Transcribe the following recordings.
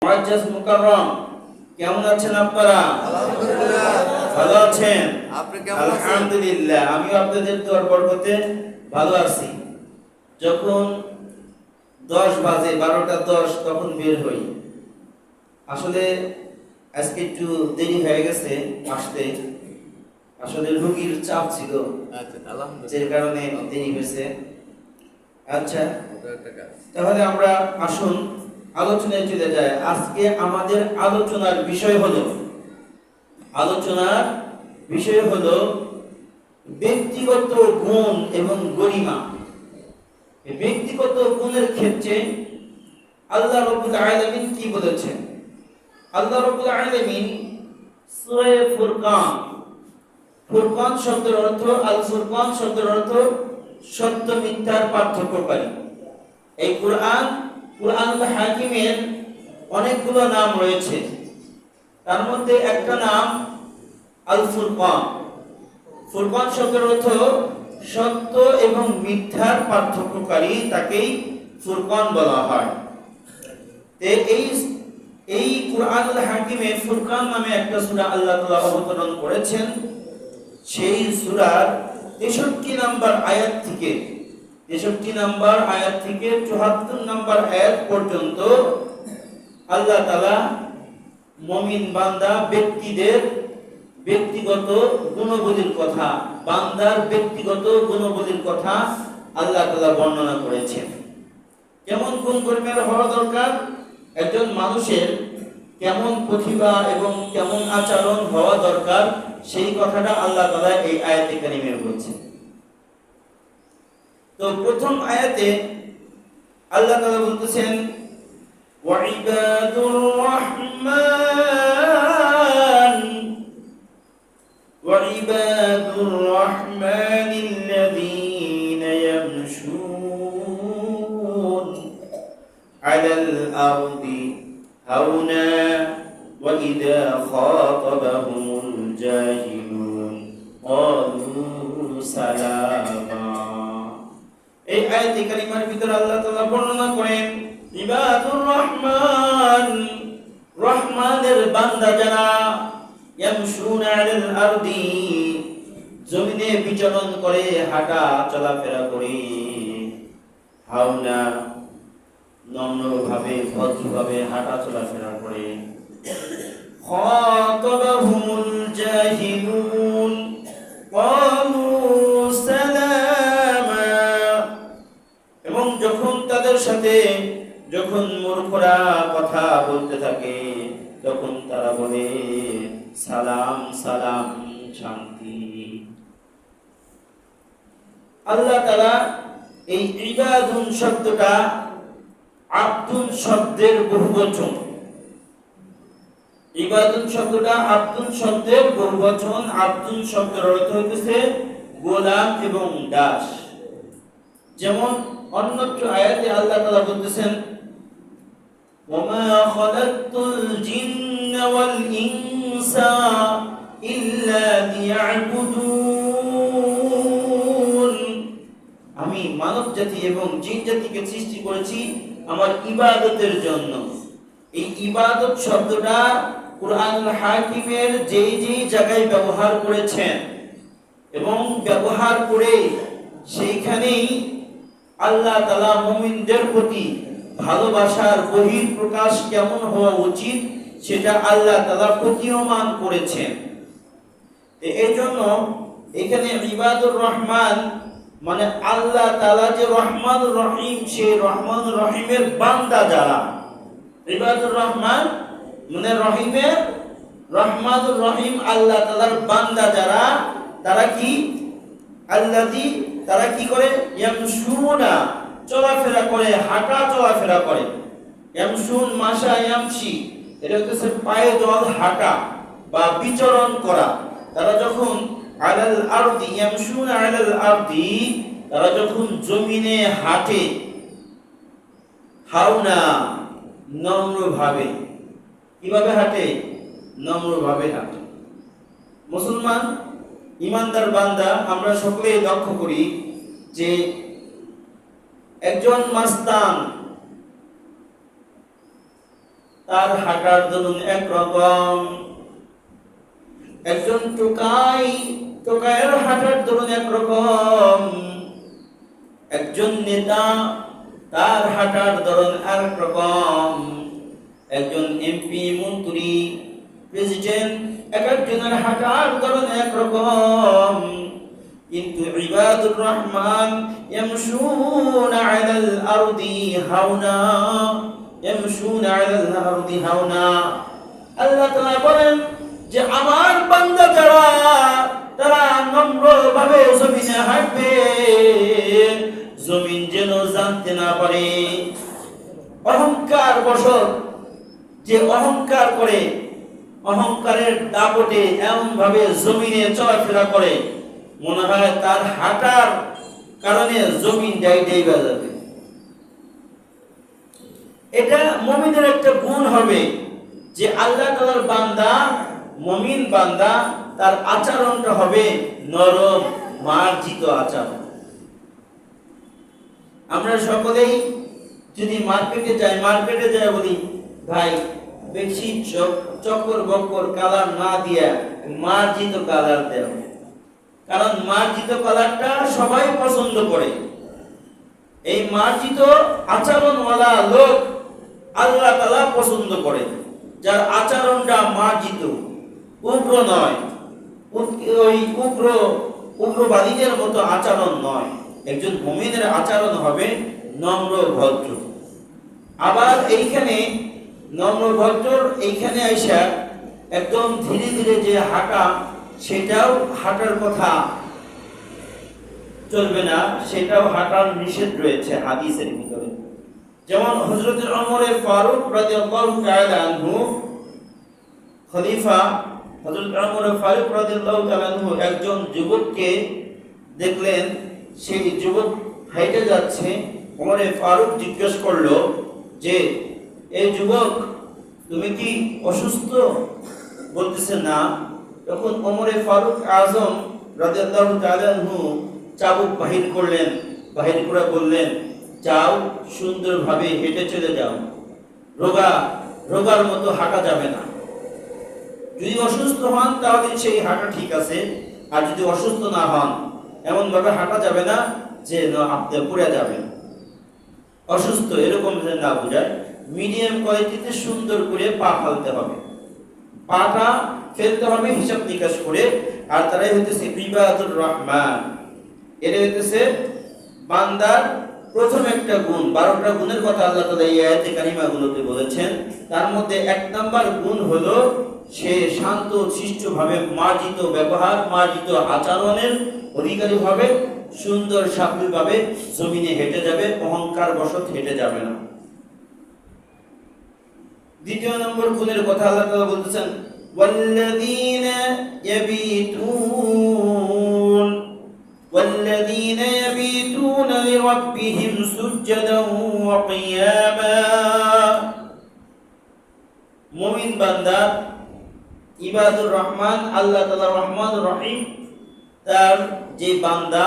মুআজ্জাজ মুকাররম, কেমন আছেন আপনারা? আলহামদুলিল্লাহ। ভালো আছেন? আপনি কেমন আছেন? আলহামদুলিল্লাহ, আমিও আপনাদের দোয়ার বরকতে ভালো আছি। যখন 10 বাজে, 12টা 10 তখন বের হই। আসলে আজকে একটু দেরি হয়ে গেছে আসতে, আসলে রোগীর চাপ ছিল, আচ্ছা, আলহামদুলিল্লাহ। যে কারণে দেরি হয়েছে। আচ্ছা, ওটা একটা কাজ। তাহলে আমরা আসুন আলোচনায় চলে যাই। আজকে আমাদের আলোচনার বিষয় হলো ব্যক্তিগত গুণ এবং গরিমা। এই ব্যক্তিগত গুণের ক্ষেত্রে আল্লাহ রাব্বুল আলামিন কি বলেছেন? আল্লাহ রাব্বুল আলামিন সূরা ফুরকান শব্দের অর্থ, আল ফুরকান শব্দের অর্থ সত্য মিথ্যার পার্থক্যকারী। এই কুরআনুল হাকিমের অনেকগুলো নাম রয়েছে, তার মধ্যে একটা নাম আল ফুরকান। ফুরকান শব্দের অর্থ সত্য এবং মিথ্যার পার্থক্যকারী, তাকেই ফুরকান বলা হয়। এই কুরআনুল হাকিমে ফুরকান নামে একটা সূরা আল্লাহ তাআলা অবতরণ করেছেন। সেই সূরার 63 নম্বর আয়াত থেকে 74 নম্বর আয়াত পর্যন্ত আল্লাহ তাআলা মুমিন বান্দা ব্যক্তিদের ব্যক্তিগত গুণাবলীর কথা, বান্দার ব্যক্তিগত গুণাবলীর কথা আল্লাহ তাআলা বর্ণনা করেছেন। কেমন গুণ কর্মের হওয়া দরকার, একজন মানুষের কেমন প্রতিভা এবং কেমন আচরণ হওয়া দরকার, সেই কথাটা আল্লাহ তাআলা এই আয়াতে কারিমে বলছেন। তো প্রথম আয়াতে আল্লাহ তাআলা বলতেছেন, ওয়াইবাদুর রাহমানিল্লাযীনা ইয়ামশুন আলাল আরদি হাওনা ওয়া ইযা খাতাবাহুমুল জাহিলুন ক্বালু সালামা। এই আয়াতে কারিমার ভিতরে আল্লাহ তাআলা বর্ণনা করেন ইবাদুর রহমান, রহমানের বান্দা যারা, ইয়ামশুনা আলাল আরদি, জমিনে বিচরণ করে, হাঁটা চলাফেরা করে, হাওনা, নম্রভাবে ভদ্রভাবে হাঁটা চলাফেরা করে, খাতাবাহুমুল জাহিলুন ক্বালু সালামা, এবং যখন তাদের সাথে মূর্খরা কথা বলতে থাকে তখন তারা বলে সালাম সালাম, শান্তি। আল্লাহ তাআলা এই ইবাদুন শব্দটা আব্দুন শব্দের বহুবচন। ইবাদুন শব্দটা আব্দুন শব্দের বহুবচন। আব্দুন শব্দের অর্থ হচ্ছে গোলাম এবং দাস। যেমন অন্যত্র আয়াতে আল্লাহ তাআলা বলতেছেন, ওয়ামা খালাকতুল জিন্না ওয়াল ইনসা ইল্লা লিয়াবুদুন, আমি মানব জাতি এবং জিন জাতিকে সৃষ্টি করেছি আমার ইবাদতের জন্য। এই ইবাদত শব্দটা কুরআনুল হাকিমের যেই জায়গায় ব্যবহার করেছেন এবং ব্যবহার করে সেইখানেই আল্লাহ তাআলা মুমিনদের প্রতি ভালোবাসার বহিঃপ্রকাশ কেমন হওয়া উচিত সেটা আল্লাহ তাআলা প্রতীয়মান করেছেন। এই জন্য এখানে ইবাদুর রহমান মানে আল্লাহ তাআলা যে রহমান রহিম, সেই রহমান রহিমের বান্দা যারা, ইবাদুর রহমান মানে রহমানুর রহিম আল্লাহ তাআলার বান্দা যারা, তারা কি তারা কি করে, ইয়ামশুনা, চলাফেরা করে, হাঁটা চলাফেরা করে। ইয়ামশুন মাশা ইয়ামশি, এটা হচ্ছে পায়ে জল হাঁটা বা বিচরণ করা। তারা যখন আলাল আরদি ইয়ামশুনা আলাল আরদি, তারা যখন জমিনে হাঁটে, হাওনা, নম্রভাবে। কিভাবে হাঁটে? নম্রভাবে হাঁটে। মুসলমান ইমানদার বান্দা আমরা সকলেই লক্ষ্য করি যে একজন মাস্তান তার হাঁটার ধরন একরকম। একজন টোকাইয়ের হাঁটার ধরন একরকম। একজন নেতা, তার হাঁটার ধরন আরেক রকম। একজন এমপি, মন্ত্রী, প্রেসিডেন্ট, এক একজনের হাঁটার ধরন একরকম। কিন্তু ইবাদুর রহমান ইয়ামশুনা আলাল আরদি হাওনা, ইয়ামশুনা আলাল আরদি হাওনা। আল্লাহ তাআলা বলেন যে আমার বান্দা যারা, তারা নম্রভাবে জমিনে হাঁটবে, জমিন যেন জানতে না পারে। অহংকার বশত যে অহংকার করে, অহংকারের দাপটে এমন ভাবে জমিনে চলাফেরা করে, মনে হয় তার হাঁটার কারণে জমিন ডাইডাই বাজাবে। এটা মুমিনের একটা গুণ হবে যে আল্লাহ তাআলার বান্দা, মুমিন বান্দা, তার আচরণটা হবে নরম, মার্জিত আচরণ। আমরা সকলেই যদি মার্কেটে যাই বলি, ভাই বেশি চক্কর বক্কর কালার না দিয়া মার্জিত কালার দেও, কারণ মার্জিত কালারটা সবাই পছন্দ করে। এই মার্জিত আচরণওয়ালা লোক আল্লাহ তাআলা পছন্দ করে, যার আচরণটা মার্জিত, উগ্র নয়, ওই উগ্রবাদীদের মতো আচরণ নয়। একজন মুমিনের আচরণ হবে নম্র ভদ্র। আবার এইখানে নম্র ভদ্র, এইখানে আইসা একদম ধীরে ধীরে যে হাঁটা, সেটাও হাঁটার কথা চলবে না, সেটাও হাঁটার নিষেধ রয়েছে হাদিসের ভিতরে। যেমন হযরত ওমর ফারুক রাদিয়াল্লাহু তাআলা আনহু, খলিফা হযরত ওমর ফারুক রাদিয়াল্লাহু তাআলা আনহু একজন যুবককে দেখলেন, সেই যুবক হাঁটে যাচ্ছে। ওমর ফারুক জিজ্ঞেস করলো যে, এই যুবক তুমি কি অসুস্থ? বলতেছে না। তখন ওমর ফারুক আজম রাদিয়াল্লাহু তাআলা আনহু চাবুক বাহির করলেন, বাহির করে বললেন, যাও সুন্দরভাবে হেঁটে চলে যাও, রোগার মতো হাঁটা যাবে না। যদি অসুস্থ হন তাহলে সেই হাঁটা ঠিক আছে, আর যদি অসুস্থ না হন এমন ভাবে হাঁটা যাবে না যে আপনি পড়ে যাবেন। অসুস্থ এরকম না বোঝায়, মিডিয়াম কোয়ালিটিতে সুন্দর করে পা ফেলতে হবে, পাটা ফেলতে হবে হিসাব নিকাশ করে। আর তারাই হইতেছে ইবাদুর রহমান। এটা হইতেছে বান্দার প্রথম একটা গুণ। 12টা গুণের কথা আল্লাহ তাআলা এই আয়াতে কারিমাগুলোতে বলেছেন। তার মধ্যে 1 নাম্বার গুণ হলো সে শান্ত শিষ্টভাবে মার্জিত ব্যবহার, মার্জিত আচরণের অধিকারী হবে, সুন্দর সাফল্যভাবে জমিনে হেঁটে যাবে, অহংকার বশত হেঁটে যাবে না। 2 নম্বর গুণের কথা আল্লাহ তাআলা বলতেছেন, والذين يبيتون لربهم سجدا وقياما। মুমিন বান্দা ইবাদুর রহমান, আল্লাহ তাআলা রহমানুর রহিম, তার যে বান্দা,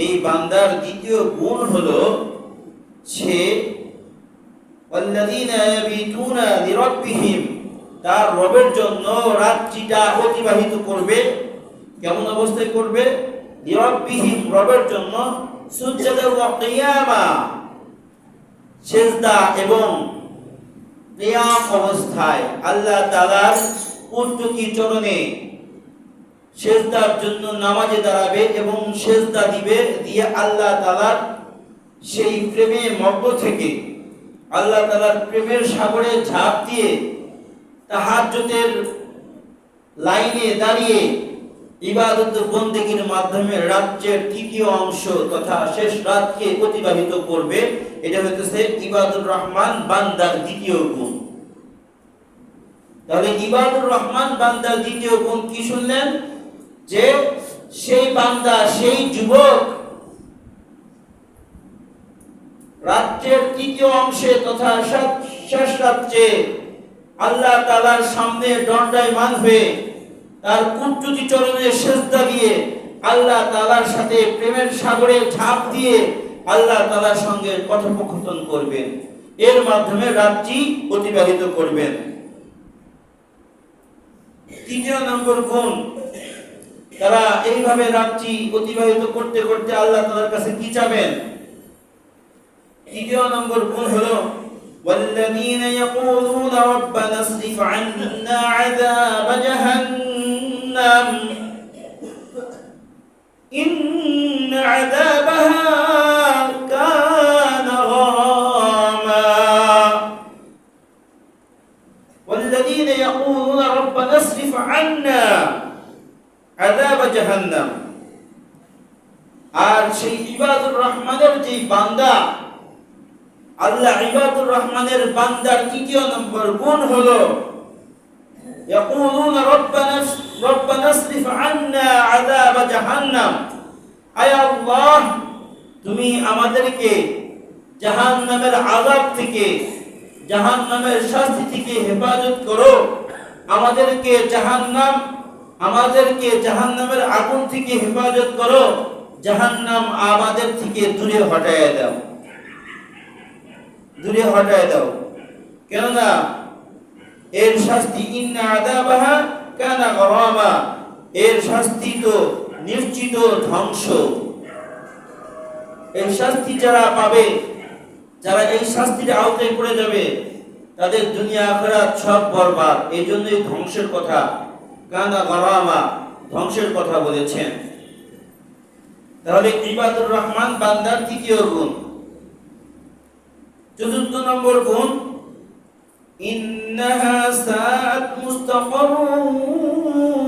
এই বান্দার দ্বিতীয় গুণ হলো সে والذين يبيتون لربهم, তার রবের জন্য রাত্রিটা অতিবাহিত করবে। কেমন অবস্থায় করবে? লিরাব্বিহিম, রবের জন্য সুজদা ওয়া কিয়ামা, সিজদা এবং কিয়াম অবস্থায় আল্লাহ তাআলার কুদরতি চরণে সিজদার জন্য নামাজে দাঁড়াবে এবং সিজদা দিবে, দিয়ে আল্লাহ তাআলার সেই প্রেমে মগ্ন থেকে, আল্লাহ তাআলার প্রেমের সাগরে ঝাঁপ দিয়ে তাহাজ্জুদের লাইনে দাঁড়িয়ে ইবাদত বন্দেগীর মাধ্যমে রাজ্যের তৃতীয় অংশ তথা শেষ রাতকে অতিবাহিত করবে। এটা হচ্ছে ইবাদুর রহমান বান্দার দ্বিতীয় গুণ। তাহলে ইবাদুর রহমান বান্দার দ্বিতীয় গুণ কি শুনলেন? যে সেই বান্দা, সেই যুবক রাজ্যের তৃতীয় অংশে তথা শেষ রাজ্যে আল্লাহ তাআলার সামনে দণ্ডায়মান হয়ে তার কুদরতি চরণে সিজদা দিয়ে আল্লাহ তাআলার সাথে প্রেমের সাগরে ঝাঁপ দিয়ে আল্লাহ তাআলার সঙ্গে কথোপকথন করবেন। এর মাধ্যমে রাত্রি অতিবাহিত করবেন। তৃতীয় নম্বর গুণ, তারা এইভাবে রাত্রি অতিবাহিত করতে করতে আল্লাহ তাআলার কাছে কি চাবেন? তৃতীয় নম্বর গুণ হলো والذين يقولون ربنا اصرف عنا عذاب جهنم إن عذابها كان غراما والذين يقولون ربنا اصرف عنا عذاب جهنم। আর সেই ইবাদুর রহমানের যে বান্দা, আল্লাহ ইবাদুর রহমানের বান্দার তৃতীয় নম্বর গুণ হলো ইয়াকুলুনা রব্বানা আসরিফ আন্না আযাব জাহান্নাম, আয় আল্লাহ তুমি আমাদেরকে জাহান্নামের আযাব থেকে, জাহান্নামের শাস্তি থেকে হেফাজত করো, আমাদেরকে জাহান্নামের আগুন থেকে হেফাজত করো, জাহান্নাম আমাদের থেকে দূরে হটায় দাও, দূরে হটায় দাও। কেননা এর শাস্তি ইন্না আযাবাহা কানা গরামা, এর শাস্তি তো নিশ্চিত ধ্বংস। এই শাস্তি যারা পাবে, যারা এই শাস্তির আওতায় পড়ে যাবে, তাদের দুনিয়া আখিরাত সব বরবাদ। এই জন্যই ধ্বংসের কথা, কানা গরামা, ধ্বংসের কথা বলেছেন। তাহলে ইবাদুর রহমান বান্দার তৃতীয় গুণ। চতুর্থ নম্বর গুণ, ইন্নাহা সাআত মুস্তাকাররান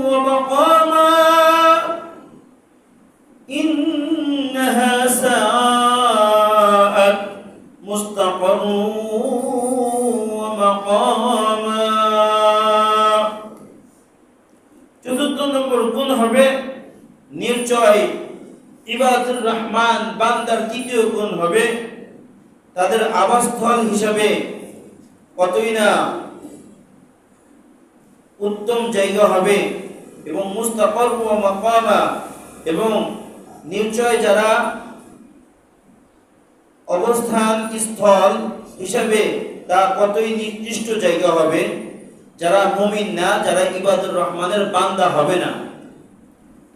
ওয়া মাকামা, ইন্নাহা সাআত মুস্তাকাররান ওয়া মাকামা। চতুর্থ নম্বর গুণ হবে নিশ্চয় ইবাদুর রহমান বান্দার তৃতীয় গুণ হবে তাদের আবাসস্থল হিসাবে কতই না উত্তম জায়গা হবে, এবং মুস্তাকার ওয়া মাকামা, এবং নিশ্চয় যারা অবস্থান স্থল হিসাবে তা কতই নিকৃষ্ট জায়গা হবে। যারা মুমিন না, যারা ইবাদুর রহমানের বান্দা হবে না,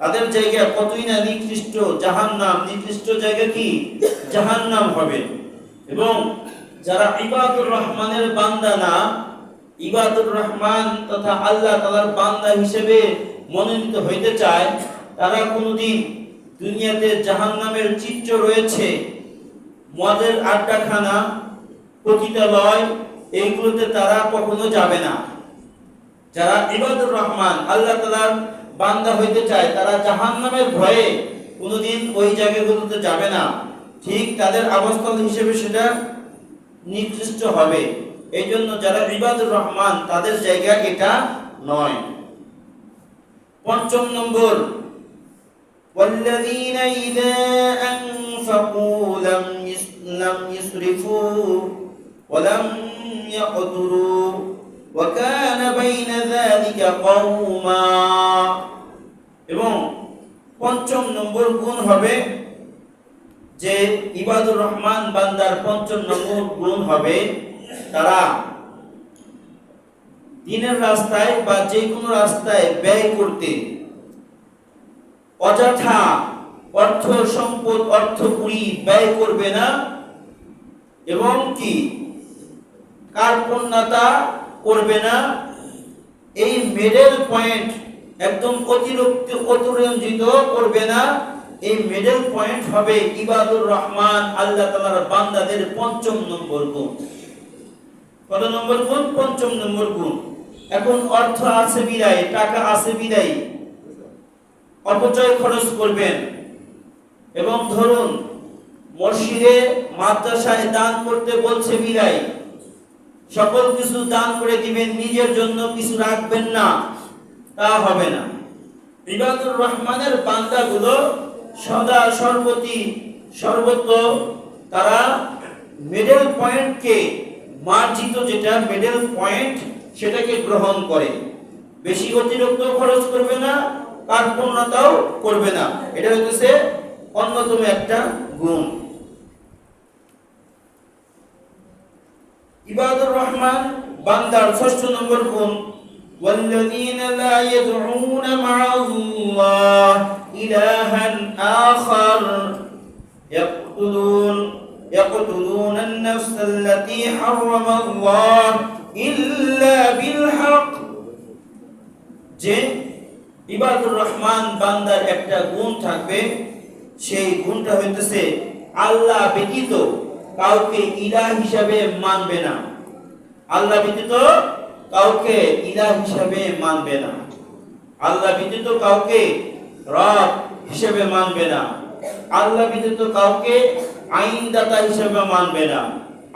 তাদের জায়গা কতই না নিকৃষ্ট, জাহান্নাম। নিকৃষ্ট জায়গা কি? জাহান্নাম হবে। এবং যারা ইবাদুর রহমানের বান্দা না, ইবাদুর রহমান তথা আল্লাহ তাআলার বান্দা হিসেবে মনোনীত হইতে চায়, তারা কোনোদিন দুনিয়াতে জাহান্নামের চিত্র রয়েছে, মদের আড্ডাখানা, পতিতালয়, এইগুলোতে তারা কখনো যাবে না। যারা ইবাদুর রহমান আল্লাহ তাআলার বান্দা হইতে চায়, তারা জাহান্নামের ভয়ে কোনোদিন ওই জায়গাগুলোতে যাবে না। ঠিক তাদের অবস্থান হিসেবে সেটা নির্দিষ্ট হবে। এই জন্য যারা ইবাদুর রহমান তাদের জায়গা এটা নয়। পঞ্চম নম্বর, والذين إذا أنفقوا لم يسرفوا ولم يقتروا وكان بين ذلك قوما। এবং পঞ্চম নম্বর গুণ হবে যে ইবাদুর রহমান বান্দার পঞ্চম নম্বর গুণ হবে তারা দিনের রাস্তায় বা যে কোনো রাস্তায় ব্যয় করতে, অযথা অর্থ সম্পদ অর্থকুড়ি ব্যয় করবে না, এবং কি কার্পণ্যতা করবে না। এই মিডল পয়েন্ট একদম অতিরঞ্জিত করবে না। এই মিডল পয়েন্ট হবে ইবাদুর রহমান আল্লাহ তাআলার বান্দাদের পঞ্চম নম্বর গুণ। কত নম্বর গুণ? পঞ্চম নম্বর গুণ। এখন অর্থ আছে বিদায়, টাকা আছে বিদায় অপচয় খরচ করবেন, এবং ধরুন মসজিদে মাদ্রাসায় দান করতে বলছে বিদায়, সকল কিছু দান করে দিবেন, নিজের জন্য কিছু রাখবেন না, তা হবে না। ইবাদুর রহমানের বান্দাগুলো সদা সর্বত্র তারা মিডল পয়েন্টকে, মার্জিত যেটা মিডল পয়েন্ট, সেটাকে গ্রহণ করে। বেশি অতিরিক্ত খরচ করবে না, কার্পণ্যতাও করবে না। এটা হচ্ছে অন্যতম একটা গুণ। ইবাদুর রহমান বান্দার ৬ষ্ঠ নম্বর গুণ والذين لا يدعون مع الله إلها آخر يقتلون النفس التي حرم الله إلا بالحق যে ইবাদুর রহমান বান্দার একটা গুণ থাকবে, সেই গুণটা হইতেছে আল্লাহ ব্যতীত কাউকে ইলাহ হিসাবে মানবে না। আল্লাহ ব্যতীত কাউকে ইলাহ হিসাবে মানবে না। আল্লাহ ব্যতীত কাউকে রব হিসাবে মানবে না। আল্লাহ ব্যতীত কাউকে আইনদাতা হিসাবে মানবে না।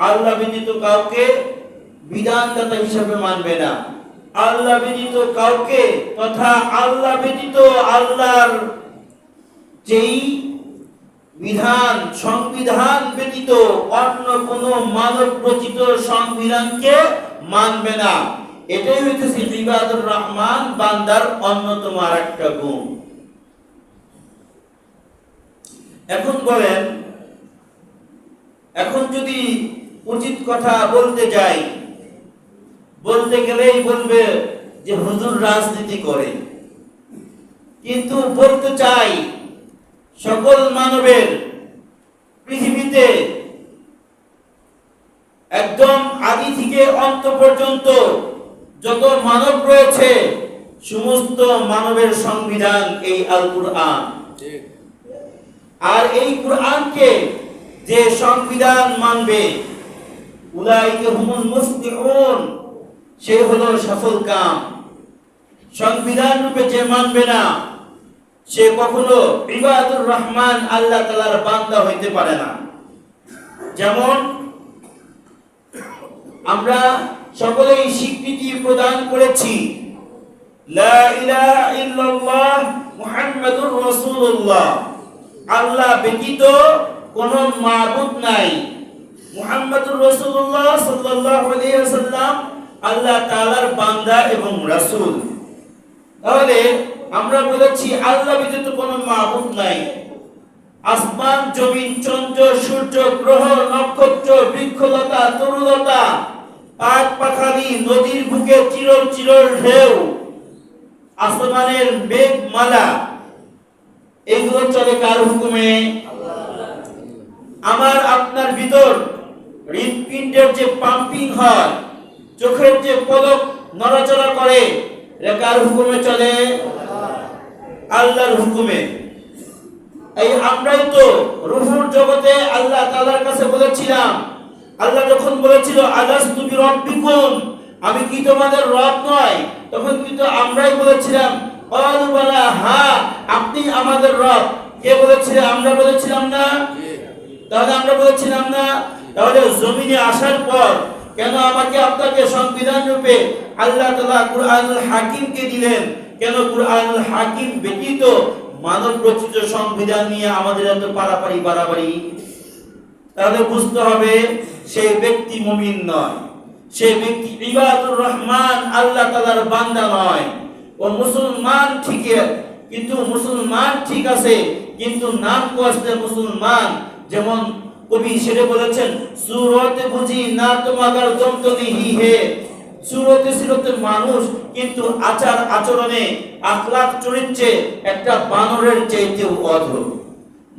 আল্লাহ ব্যতীত কাউকে বিধানদাতা হিসাবে মানবে না। আল্লাহ ব্যতীত কাউকে তথা আল্লাহ ব্যতীত আল্লাহর যেই বিধান সংবিধান ব্যতীত অন্য কোনো মানব রচিত সংবিধানকে মানবে না। এটাই হইতেছে ইবাদুর রহমান বান্দার অন্যতম আরেকটা গুণ। এখন বলেন, এখন যদি উচিত কথা বলতে যাই, বলতে গেলেই বলবে যে হুজুর রাজনীতি করে। কিন্তু বলতে চাই সকল মানবের পৃথিবীতে একদম আদি থেকে অন্ত পর্যন্ত যত মানব রয়েছে সমস্ত মানবের সংবিধান এই আল কুরআন। আর এই কুরআনকে যে সংবিধান মানবে উলাইকা হুমুল মুফলিহুন, সে হলো সফল কাম। সংবিধান রূপে যে মানবে না, সে কখনো ইবাদুর রহমান আল্লাহ তাআলার বান্দা হইতে পারে না। যেমন আমরা সকলেই স্বীকৃতি প্রদান করেছি লা ইলাহা ইল্লাল্লাহ মুহাম্মাদুর রাসূলুল্লাহ, আল্লাহ ব্যতীত কোনো মাবুদ নাই। মুহাম্মাদুর রাসূলুল্লাহ সাল্লাল্লাহু আলাইহি ওয়াসাল্লাম আল্লাহ তাআলার বান্দা এবং রাসূল। তাহলে আমরা বলেছি আল্লাহ ব্যতীত কোনো মাবুদ নাই। আসমান, জমিন, চন্দ্র, সূর্য, গ্রহ, নক্ষত্র, বৃক্ষলতা, তরুলতা, পাত পাখালি, নদীর বুকে চিরল চিরল ঢেউ, আসমানের মেঘমালা, এগুলো চলে কার হুকুমে? আমার আপনার ভিতর হৃৎপিণ্ডের যে পাম্পিং হয়, চোখের যে পলক নড়াচড়া করে, এটা কার হুকুমে চলে? আল্লাহর হুকুমে। এই আমরাই তো রূহুর জগতে আল্লাহ তাআলার কাছে বলেছিলাম, আল্লাহ যখন বলেছিল আলাস্তু বিরাব্বিকুম, আমি কি তোমাদের রব নয়, তখন কিন্তু আমরাই বলেছিলাম ক্বালু বালা, হ্যাঁ আপনি আমাদের রব। কে বলেছিল? আমরা বলেছিলাম না? তাহলে আমরা বলেছিলাম না? তাহলে জমিনে আসার পর কেন আমাকে আপনাকে সংবিধান রূপে আল্লাহ তাআলা কুরআনুল হাকিমকে দিলেন? কেন কুরআনুল হাকিম ব্যতীত মানব রচিত সংবিধান নিয়ে আমাদের এত পারাপারি বাড়াবাড়ি? তাহলে বুঝতে হবে সেই ব্যক্তি মুমিন নয়, সেই ব্যক্তি ইবাদুর রহমান আল্লাহ তাআলার বান্দা নয়। ও মুসলমান ঠিক, কিন্তু মুসলমান ঠিক আছে, কিন্তু নাম কষ্টে মুসলমান। যেমন কবি সেটা বলেছেন, সুরতে বুঝি না তোমাগার জমতো নিহি হে, সুরতে সিরতে মানুষ, কিন্তু আচার আচরণে আখলাক চরিত্রে একটা বানরের চাইতেও অধম।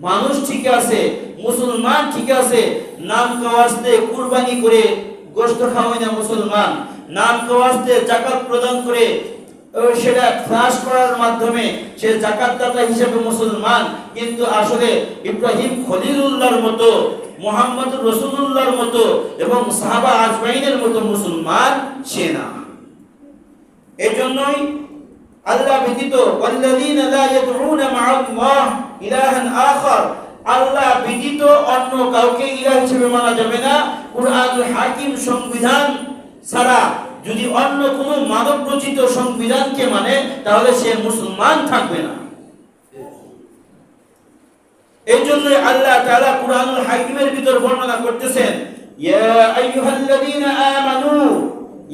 মানুষ ঠিক আছে, মুসলমান ঠিক আছে, নাম কাওয়াজতে কুরবানি করে গোশত খাওয়ায় না মুসলমান, নাম কাওয়াজতে যাকাত প্রদান করে সেটা ত্রাস করার মাধ্যমে সে যাকাতদাতা হিসেবে মুসলমান, কিন্তু আসলে ইব্রাহিম খলিলুল্লাহর মতো, মুহাম্মদুর রাসূলুল্লাহর মতো এবং সাহাবা আজমাইনের মতো মুসলমান সে না। এজন্যই আল্লাহ ব্যতীত ওয়াল্লাযীনা লা ইয়াদউনা মা'আল্লাহ ইলাহান আখার, আল্লাহ ব্যতীত অন্য কাউকে ইলাহ হিসেবে মানা যাবে না। কুরআনুল হাকিম সংবিধান ছাড়া যদি অন্য কোনো মানব রচিত সংবিধানকে মানে, তাহলে সে মুসলমান থাকবে না। এই জন্য আল্লাহ তাআলা কুরআনুল হাকিমের ভিতর বর্ণনা করতেছেন, ইয়া আইয়ুহাল্লাযীনা আমানু,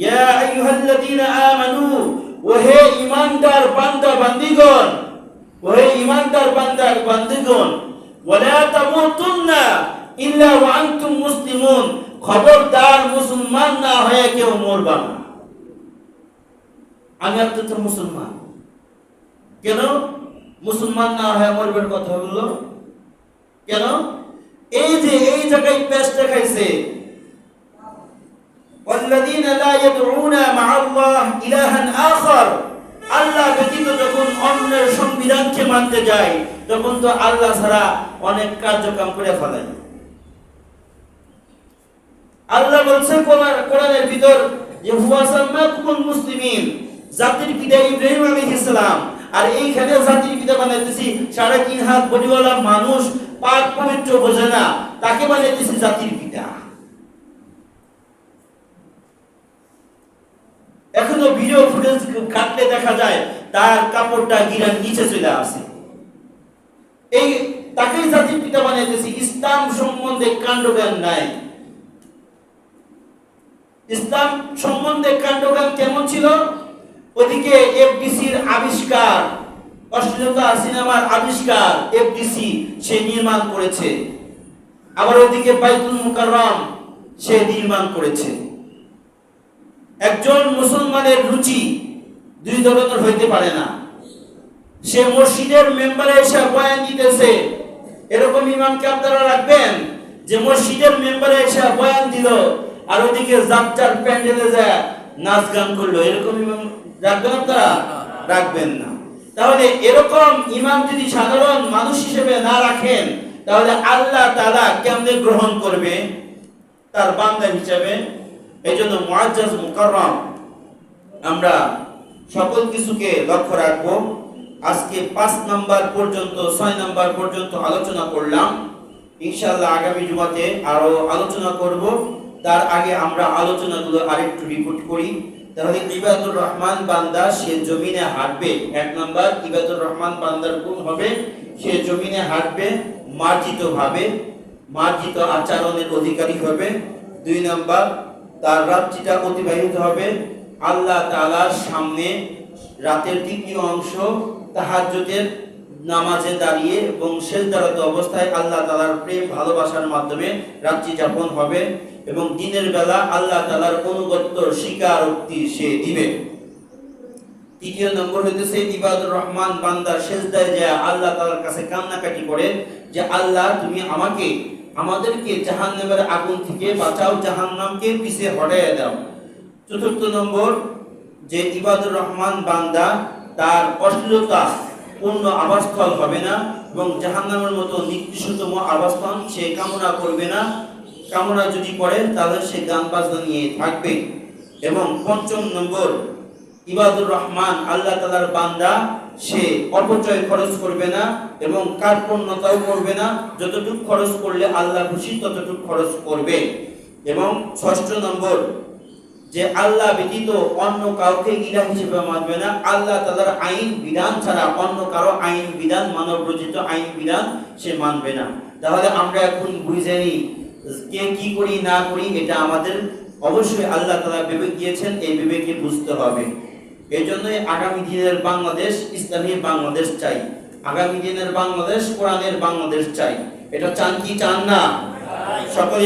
ইয়া আইয়ুহাল্লাযীনা আমানু, ওহে ঈমানদার বান্দা বান্দীগণ, ওহে ঈমানদার বান্দা বান্দীগণ, ওয়ালা তামুতুন্না ইল্লা ওয়া আনতুম মুসলিমুন, খবরদার মুসলমান না হয়ে কেউ মরবা না। আমি আপনি তো মুসলমান, কেন মুসলমান না হয়ে মরবার কথা বললো কেন? এই যে এই জায়গায় পেস্টে খাইছে, والذين لا يدعون مع الله إلها آخر, আল্লাহ ব্যতীত যখন অন্যের সংবিধানকে মানতে যায় তখন তো আল্লাহ ছাড়া অনেক কার্যক্রম করে ফেলে। আল্লাহ বলছে কোরআনের ভিতর যে হুয়া সাম্মাকুমুল মুসলিমিন, জাতির পিতা ইব্রাহিম আলাইহিস সালাম, আর এইখানে জাতির পিতা বানাইতেছি 3.5 হাত বডিওয়ালা মানুষ, পাক পবিত্র বোঝে না, তাকে বানাইতেছি জাতির পিতা। এখনো ভিডিও ফুটেজ ঘাটলে দেখা যায় তার কাপড়টা গিরার নিচে চলে আসে। এই তাকেই জাতির পিতা বানাইতেছি। ইসলাম সম্বন্ধে কাণ্ডজ্ঞান নাই। ইসলাম সম্বন্ধে কাণ্ডজ্ঞান কেমন ছিল? ওদিকে এফডিসির আবিষ্কার, অশ্লীলতা সিনেমার আবিষ্কার এফডিসি সে নির্মাণ করেছে, আবার ওদিকে বাইতুল মুকাররম সে নির্মাণ করেছে। একজন মুসলমানের রুচি দুই ধরনের হইতে পারে না। সে মসজিদের মেম্বারে এসে বয়ান দিতেছে, এরকম ইমামকে আপনারা রাখবেন যে মসজিদের মেম্বারে এসে বয়ান দিল আর ওদিকে যাত্রার প্যান্ডেলে যায় নাচ গান করলো, এরকম ইমাম রাখবেন আপনারা? রাখবেন না। তাহলে এরকম ইমাম যদি সাধারণ মানুষ হিসেবে না রাখেন তাহলে আল্লাহ তাআলা কেমনে গ্রহণ করবে তার বান্দা হিসেবে? এই জন্য মুআজ্জাজ মুকাররম আমরা সকল কিছুকে লক্ষ্য রাখবো। আজকে 5 নাম্বার পর্যন্ত 6 নাম্বার পর্যন্ত আলোচনা করলাম। ইনশাআল্লাহ আগামী জুমাতে আরো আলোচনা করব। তার আগে আমরা আলোচনাগুলো আরেকটু রিপিট করি। তাহলে ইবাদুর রহমান বান্দা সে জমিনে হাঁটবে। 1 নাম্বার, ইবাদুর রহমান বান্দার গুণ হবে সে জমিনে হাঁটবে মার্জিত ভাবে, মার্জিত আচরণের অধিকারী হবে। 2 নাম্বার, তার রাত্রিটা অতিবাহিত হবে আল্লাহ তাআলার সামনে রাতের দ্বিতীয় অংশ তাহাজ্জুদের নামাজে দাঁড়িয়ে এবং সিজদারত অবস্থায় আল্লাহ তাআলার প্রেম ভালোবাসার মাধ্যমে রাত্রি যাপন হবে এবং দিনের বেলা আল্লাহ তাআলার অনুগত্য স্বীকারোক্তি সে দিবে। 3 নম্বর হইতেছে ইবাদুর রহমান বান্দা সিজদায় যায় আল্লাহ তাআলার কাছে কান্নাকাটি করে যে আল্লাহ তুমি আমাদেরকে জাহান্নামের আগুন থেকে বাঁচাও, জাহান্নামকে পিছে হটাইয়া দাও। 4 নম্বর যে ইবাদুর রহমান বান্দা তার অশ্লীলতা পূর্ণ আবাসস্থল হবে না এবং জাহান্নামের মতো নিকৃষ্টতম আবাসস্থান সে কামনা করবে না। কামনা যদি করে তাহলে সে গান বাজনা নিয়ে থাকবে। এবং 5 নম্বর ইবাদুর রহমান আল্লাহ তাআলার বান্দা সে অপচয় খরচ করবে না এবং কার্পণ্যতাও করবে না। যতটুকু খরচ করলে আল্লাহ খুশি ততটুকু খরচ করবে। এবং 6 নম্বর যে আল্লাহ ব্যতীত অন্য কাউকে ইলাহ হিসেবে মানবে না। আল্লাহ তাআলার আইন বিধান ছাড়া অন্য কারো আইন বিধান, মানব রচিত আইন বিধান সে মানবে না। তাহলে আমরা এখন বুঝে নিই কে কি করি না করি, এটা আমাদের অবশ্যই আল্লাহ তাআলা বিবেক দিয়েছেন, এই বিবেকে বুঝতে হবে। এই জন্যই আগামী দিনের বাংলাদেশ ইসলামী বাংলাদেশ চাই, আগামী দিনের বাংলাদেশ কোরআনের বাংলাদেশ চাই। এটা চান কি চান না? সকলে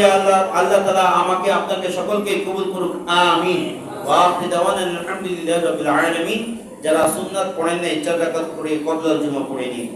আল্লাহ তাআলা আমাকে আপনাকে সকলকে কবুল করুক, আমিন। ওয়া আখিরু দাওয়ানা আলহামদুলিল্লাহি রাব্বিল আলামিন। যারা সুন্নাত পড়েন না 4 রাকাত করে কবুল জুমা পড়ে নিন।